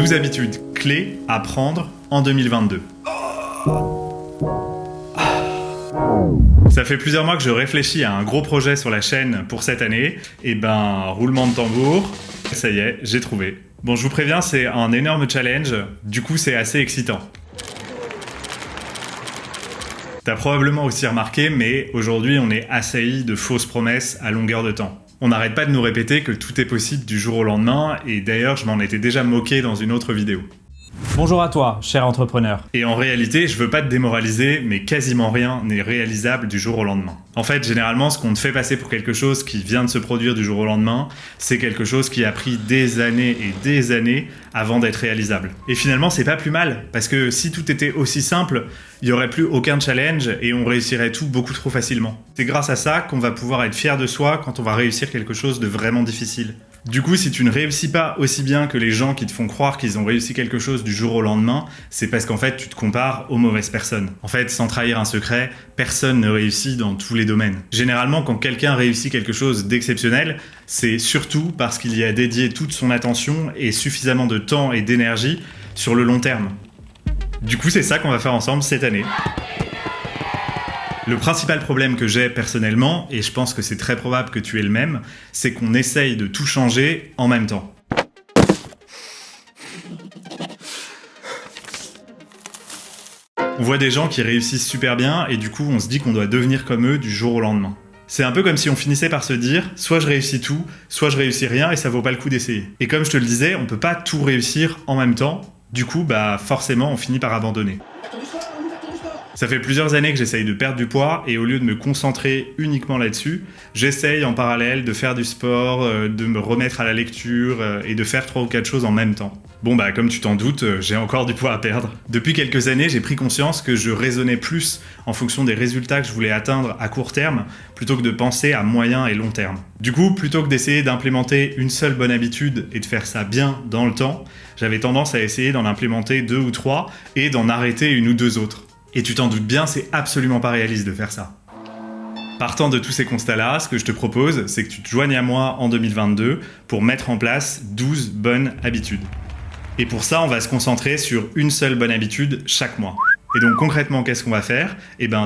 12 habitudes clés à prendre en 2022. Ça fait plusieurs mois que je réfléchis à un gros projet sur la chaîne pour cette année. Et roulement de tambour, ça y est, j'ai trouvé. Bon, je vous préviens, c'est un énorme challenge, du coup c'est assez excitant. T'as probablement aussi remarqué, mais aujourd'hui on est assailli de fausses promesses à longueur de temps. On n'arrête pas de nous répéter que tout est possible du jour au lendemain, et d'ailleurs je m'en étais déjà moqué dans une autre vidéo. Bonjour à toi, cher entrepreneur. Et en réalité, je veux pas te démoraliser, mais quasiment rien n'est réalisable du jour au lendemain. En fait, généralement, ce qu'on te fait passer pour quelque chose qui vient de se produire du jour au lendemain, c'est quelque chose qui a pris des années et des années avant d'être réalisable. Et finalement, c'est pas plus mal, parce que si tout était aussi simple, il y aurait plus aucun challenge et on réussirait tout beaucoup trop facilement. C'est grâce à ça qu'on va pouvoir être fier de soi quand on va réussir quelque chose de vraiment difficile. Du coup, si tu ne réussis pas aussi bien que les gens qui te font croire qu'ils ont réussi quelque chose du jour au lendemain, c'est parce qu'en fait, tu te compares aux mauvaises personnes. En fait, sans trahir un secret, personne ne réussit dans tous les domaines. Généralement, quand quelqu'un réussit quelque chose d'exceptionnel, c'est surtout parce qu'il y a dédié toute son attention et suffisamment de temps et d'énergie sur le long terme. Du coup, c'est ça qu'on va faire ensemble cette année. Le principal problème que j'ai personnellement, et je pense que c'est très probable que tu aies le même, c'est qu'on essaye de tout changer en même temps. On voit des gens qui réussissent super bien et du coup on se dit qu'on doit devenir comme eux du jour au lendemain. C'est un peu comme si on finissait par se dire, soit je réussis tout, soit je réussis rien et ça vaut pas le coup d'essayer. Et comme je te le disais, on peut pas tout réussir en même temps, du coup forcément on finit par abandonner. Ça fait plusieurs années que j'essaye de perdre du poids et au lieu de me concentrer uniquement là-dessus, j'essaye en parallèle de faire du sport, de me remettre à la lecture et de faire 3 ou 4 choses en même temps. Bon comme tu t'en doutes, j'ai encore du poids à perdre. Depuis quelques années, j'ai pris conscience que je raisonnais plus en fonction des résultats que je voulais atteindre à court terme plutôt que de penser à moyen et long terme. Du coup, plutôt que d'essayer d'implémenter une seule bonne habitude et de faire ça bien dans le temps, j'avais tendance à essayer d'en implémenter 2 ou 3 et d'en arrêter 1 ou 2 autres. Et tu t'en doutes bien, c'est absolument pas réaliste de faire ça. Partant de tous ces constats-là, ce que je te propose, c'est que tu te joignes à moi en 2022 pour mettre en place 12 bonnes habitudes. Et pour ça, on va se concentrer sur une seule bonne habitude chaque mois. Et donc concrètement, qu'est-ce qu'on va faire ?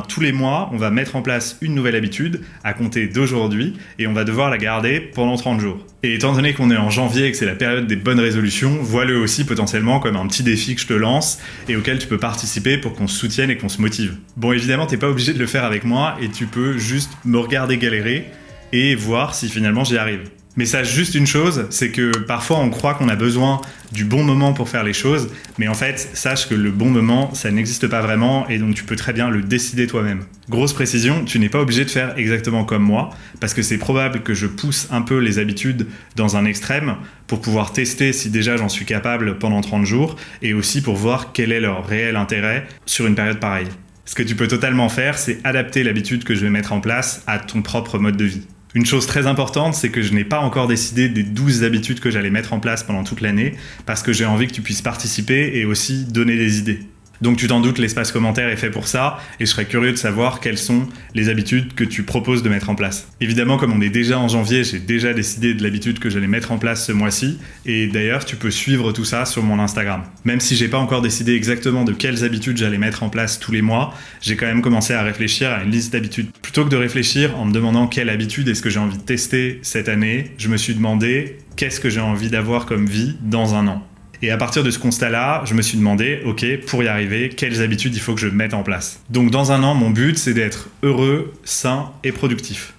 Tous les mois, on va mettre en place une nouvelle habitude à compter d'aujourd'hui et on va devoir la garder pendant 30 jours. Et étant donné qu'on est en janvier et que c'est la période des bonnes résolutions, vois-le aussi potentiellement comme un petit défi que je te lance et auquel tu peux participer pour qu'on se soutienne et qu'on se motive. Bon, évidemment, t'es pas obligé de le faire avec moi et tu peux juste me regarder galérer et voir si finalement j'y arrive. Mais sache juste une chose, c'est que parfois on croit qu'on a besoin du bon moment pour faire les choses, mais en fait, sache que le bon moment, ça n'existe pas vraiment et donc tu peux très bien le décider toi-même. Grosse précision, tu n'es pas obligé de faire exactement comme moi, parce que c'est probable que je pousse un peu les habitudes dans un extrême pour pouvoir tester si déjà j'en suis capable pendant 30 jours et aussi pour voir quel est leur réel intérêt sur une période pareille. Ce que tu peux totalement faire, c'est adapter l'habitude que je vais mettre en place à ton propre mode de vie. Une chose très importante, c'est que je n'ai pas encore décidé des 12 habitudes que j'allais mettre en place pendant toute l'année, parce que j'ai envie que tu puisses participer et aussi donner des idées. Donc tu t'en doutes, l'espace commentaire est fait pour ça, et je serais curieux de savoir quelles sont les habitudes que tu proposes de mettre en place. Évidemment, comme on est déjà en janvier, j'ai déjà décidé de l'habitude que j'allais mettre en place ce mois-ci, et d'ailleurs tu peux suivre tout ça sur mon Instagram. Même si j'ai pas encore décidé exactement de quelles habitudes j'allais mettre en place tous les mois, j'ai quand même commencé à réfléchir à une liste d'habitudes. Plutôt que de réfléchir en me demandant quelle habitude est-ce que j'ai envie de tester cette année, je me suis demandé qu'est-ce que j'ai envie d'avoir comme vie dans un an. Et à partir de ce constat-là, je me suis demandé, ok, pour y arriver, quelles habitudes il faut que je mette en place. Donc dans un an, mon but, c'est d'être heureux, sain et productif.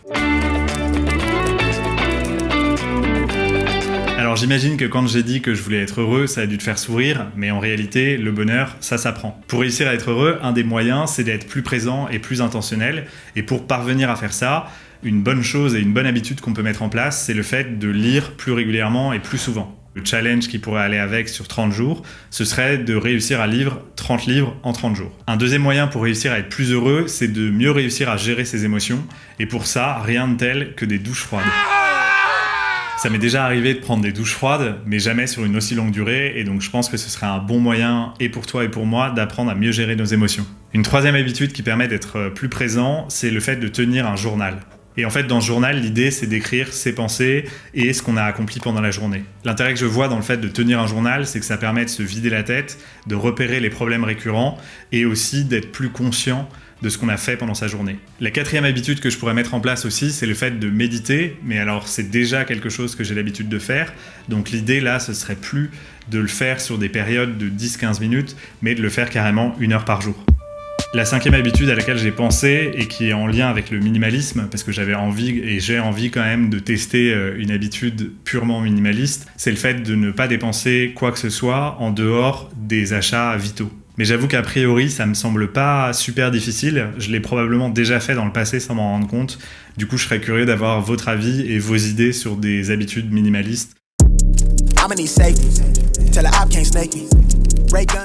Alors j'imagine que quand j'ai dit que je voulais être heureux, ça a dû te faire sourire, mais en réalité, le bonheur, ça s'apprend. Pour réussir à être heureux, un des moyens, c'est d'être plus présent et plus intentionnel. Et pour parvenir à faire ça, une bonne chose et une bonne habitude qu'on peut mettre en place, c'est le fait de lire plus régulièrement et plus souvent. Le challenge qui pourrait aller avec sur 30 jours, ce serait de réussir à lire 30 livres en 30 jours. Un deuxième moyen pour réussir à être plus heureux, c'est de mieux réussir à gérer ses émotions. Et pour ça, rien de tel que des douches froides. Ça m'est déjà arrivé de prendre des douches froides, mais jamais sur une aussi longue durée, et donc je pense que ce serait un bon moyen, et pour toi et pour moi, d'apprendre à mieux gérer nos émotions. Une troisième habitude qui permet d'être plus présent, c'est le fait de tenir un journal. Et en fait, dans ce journal, l'idée, c'est d'écrire ses pensées et ce qu'on a accompli pendant la journée. L'intérêt que je vois dans le fait de tenir un journal, c'est que ça permet de se vider la tête, de repérer les problèmes récurrents et aussi d'être plus conscient de ce qu'on a fait pendant sa journée. La quatrième habitude que je pourrais mettre en place aussi, c'est le fait de méditer, mais alors c'est déjà quelque chose que j'ai l'habitude de faire, donc l'idée là, ce serait plus de le faire sur des périodes de 10-15 minutes, mais de le faire carrément 1 heure par jour. La cinquième habitude à laquelle j'ai pensé et qui est en lien avec le minimalisme, parce que j'avais envie et j'ai envie quand même de tester une habitude purement minimaliste, c'est le fait de ne pas dépenser quoi que ce soit en dehors des achats vitaux. Mais j'avoue qu'a priori, ça me semble pas super difficile. Je l'ai probablement déjà fait dans le passé sans m'en rendre compte. Du coup, je serais curieux d'avoir votre avis et vos idées sur des habitudes minimalistes.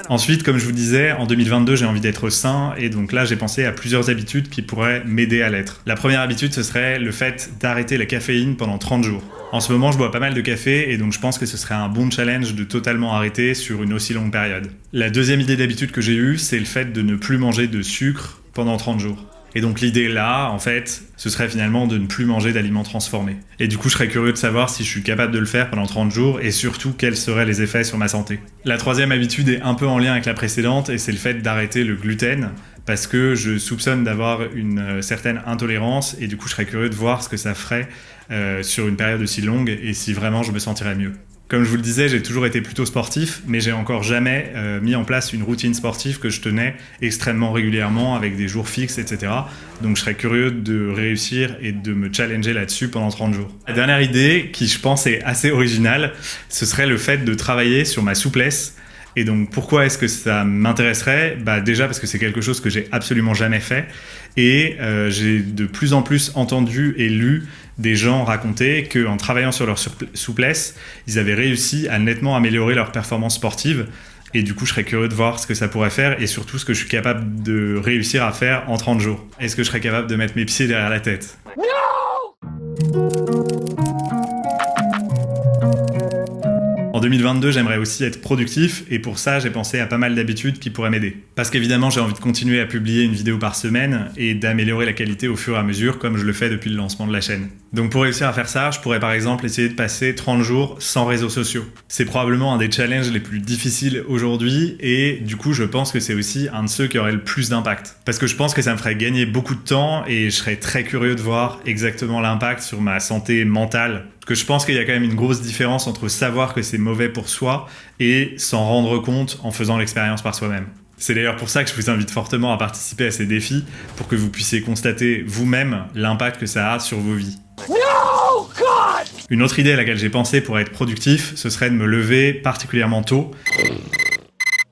Ensuite, comme je vous disais, en 2022, j'ai envie d'être sain et donc là, j'ai pensé à plusieurs habitudes qui pourraient m'aider à l'être. La première habitude, ce serait le fait d'arrêter la caféine pendant 30 jours. En ce moment, je bois pas mal de café et donc je pense que ce serait un bon challenge de totalement arrêter sur une aussi longue période. La deuxième idée d'habitude que j'ai eue, c'est le fait de ne plus manger de sucre pendant 30 jours. Et donc l'idée là, en fait, ce serait finalement de ne plus manger d'aliments transformés. Et du coup, je serais curieux de savoir si je suis capable de le faire pendant 30 jours et surtout quels seraient les effets sur ma santé. La troisième habitude est un peu en lien avec la précédente et c'est le fait d'arrêter le gluten parce que je soupçonne d'avoir une certaine intolérance et du coup, je serais curieux de voir ce que ça ferait sur une période aussi longue et si vraiment je me sentirais mieux. Comme je vous le disais, j'ai toujours été plutôt sportif, mais j'ai encore jamais mis en place une routine sportive que je tenais extrêmement régulièrement avec des jours fixes, etc. Donc je serais curieux de réussir et de me challenger là-dessus pendant 30 jours. La dernière idée, qui je pense est assez originale, ce serait le fait de travailler sur ma souplesse. Et donc pourquoi est-ce que ça m'intéresserait ? Déjà parce que c'est quelque chose que j'ai absolument jamais fait et j'ai de plus en plus entendu et lu des gens raconter qu'en travaillant sur leur souplesse, ils avaient réussi à nettement améliorer leur performance sportive et du coup je serais curieux de voir ce que ça pourrait faire et surtout ce que je suis capable de réussir à faire en 30 jours. Est-ce que je serais capable de mettre mes pieds derrière la tête ? En 2022, j'aimerais aussi être productif et pour ça, j'ai pensé à pas mal d'habitudes qui pourraient m'aider. Parce qu'évidemment, j'ai envie de continuer à publier une vidéo par semaine et d'améliorer la qualité au fur et à mesure comme je le fais depuis le lancement de la chaîne. Donc pour réussir à faire ça, je pourrais par exemple essayer de passer 30 jours sans réseaux sociaux. C'est probablement un des challenges les plus difficiles aujourd'hui et du coup, je pense que c'est aussi un de ceux qui aurait le plus d'impact. Parce que je pense que ça me ferait gagner beaucoup de temps et je serais très curieux de voir exactement l'impact sur ma santé mentale. Parce que je pense qu'il y a quand même une grosse différence entre savoir que c'est mauvais pour soi et s'en rendre compte en faisant l'expérience par soi-même. C'est d'ailleurs pour ça que je vous invite fortement à participer à ces défis pour que vous puissiez constater vous-même l'impact que ça a sur vos vies. No, God! Une autre idée à laquelle j'ai pensé pour être productif, ce serait de me lever particulièrement tôt.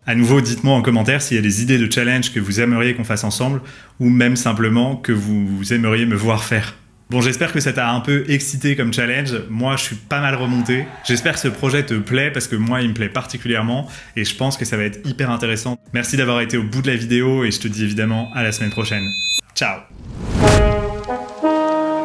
À nouveau, dites-moi en commentaire s'il y a des idées de challenge que vous aimeriez qu'on fasse ensemble ou même simplement que vous aimeriez me voir faire. Bon, j'espère que ça t'a un peu excité comme challenge. Moi, je suis pas mal remonté. J'espère que ce projet te plaît parce que moi, il me plaît particulièrement et je pense que ça va être hyper intéressant. Merci d'avoir été au bout de la vidéo et je te dis évidemment à la semaine prochaine. Ciao!